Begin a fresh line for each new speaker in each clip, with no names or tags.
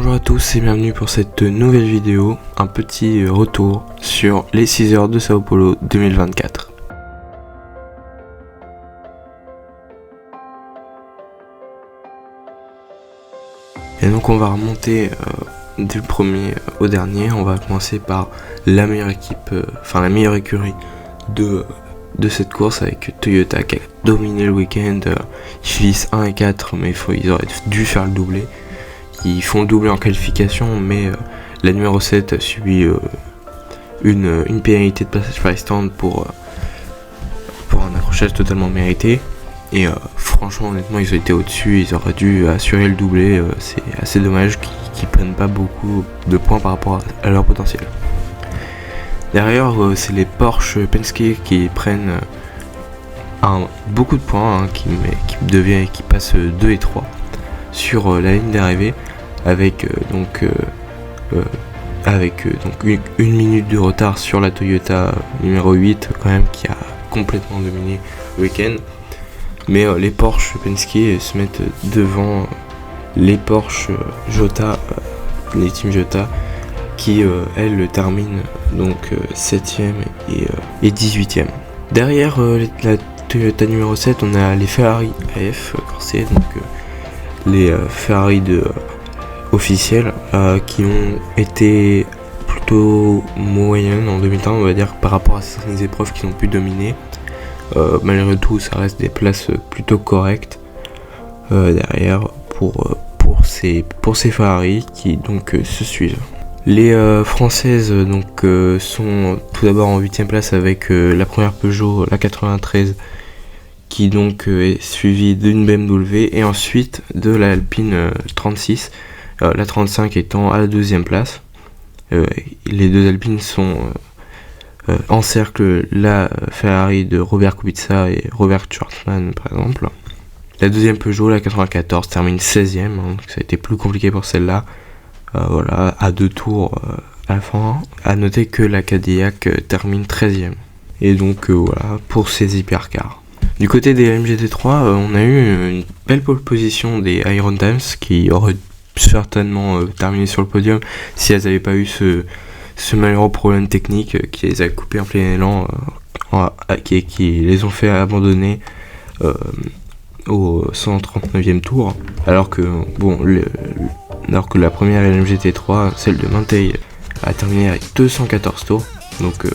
Bonjour à tous et bienvenue pour cette nouvelle vidéo, un petit retour sur les 6 heures de Sao Paulo 2024. Et donc on va remonter du premier au dernier. On va commencer par la meilleure équipe, la meilleure écurie de cette course avec Toyota qui a dominé le week-end. Ils finissent 1 et 4 mais ils auraient dû faire le doublé. Ils font le doublé en qualification, mais la numéro 7 a subi une pénalité de passage par stand pour un accrochage totalement mérité. Et franchement, honnêtement, ils ont été au-dessus, ils auraient dû assurer le doublé. C'est assez dommage qu'ils prennent pas beaucoup de points par rapport à leur potentiel. Derrière, c'est les Porsche Penske qui prennent beaucoup de points, qui passent 2 et 3 sur la ligne d'arrivée. Avec une minute de retard sur la Toyota numéro 8 quand même, qui a complètement dominé le week-end. Mais les Porsche Penske se mettent devant les Porsche Jota, les Team Jota, qui elles terminent donc 7ème et 18ème. Derrière la Toyota numéro 7, on a les Ferrari AF corsés, donc les Ferrari officiels qui ont été plutôt moyennes en 2020, on va dire, par rapport à certaines épreuves qui ont pu dominer. Malgré tout, ça reste des places plutôt correctes derrière pour ces Ferrari qui donc se suivent. Les françaises sont tout d'abord en 8ème place avec la première Peugeot, la 93, qui donc est suivie d'une BMW et ensuite de la Alpine 36, la 35 étant à la 2ème place. Les deux Alpines encerclent la Ferrari de Robert Kubica et Robert Schwartzman par exemple. La deuxième Peugeot, la 94, termine 16ème, donc ça a été plus compliqué pour celle-là. À 2 tours à la fin. À noter que la Cadillac termine 13ème. Et donc pour ces hypercars. Du côté des MGT3, on a eu une belle pole position des Iron Times qui auraient certainement terminé sur le podium si elles n'avaient pas eu ce malheureux problème technique qui les a coupés en plein élan, qui les ont fait abandonner au 139e tour, alors que la première LMGT3, celle de Mantei, a terminé avec 214 tours, donc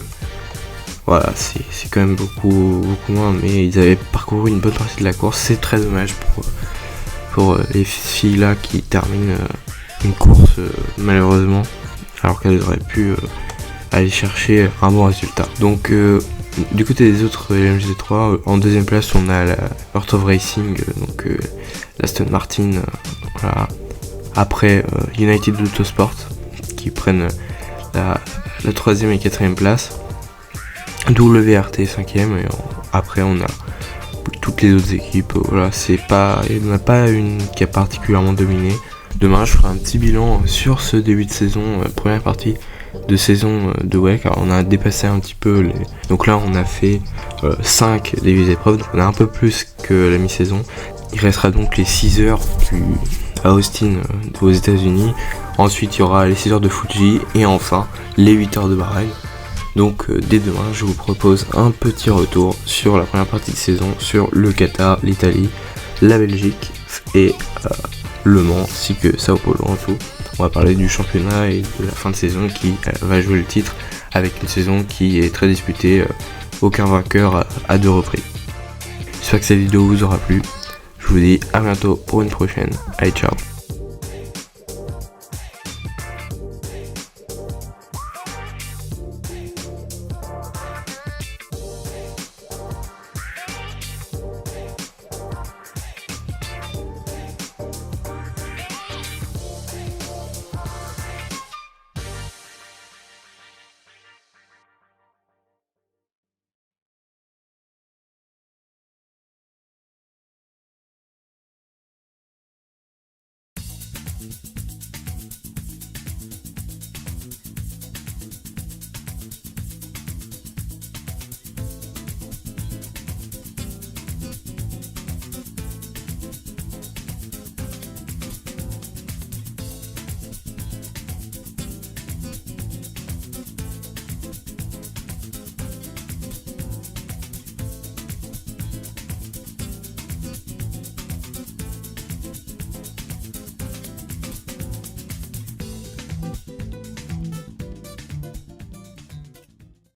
c'est quand même beaucoup moins, mais ils avaient parcouru une bonne partie de la course. C'est très dommage pour les filles là qui terminent une course malheureusement, alors qu'elles auraient pu aller chercher un bon résultat. Donc du côté des autres LMGT3, en deuxième place on a la Heart of Racing, l'Aston Martin, après United Autosport qui prennent la 3ème et 4ème place, WRT 5ème, et après on a toutes les autres équipes. Il n'y en a pas une qui a particulièrement dominé. Demain je ferai un petit bilan sur ce début de saison, première partie de saison de WEC. Alors on a dépassé un petit peu donc là on a fait 5 des épreuves, donc on a un peu plus que la mi-saison. Il restera donc les 6 heures à Austin aux États-Unis. Ensuite il y aura les 6 heures de Fuji et enfin les 8 heures de Bahreïn. Donc dès demain je vous propose un petit retour sur la première partie de saison, sur le Qatar, l'Italie, la Belgique et Le Mans, ainsi que Sao Paulo en tout. On va parler du championnat et de la fin de saison qui va jouer le titre, avec une saison qui est très disputée, aucun vainqueur à 2 reprises. J'espère que cette vidéo vous aura plu. Je vous dis à bientôt pour une prochaine. Allez, ciao.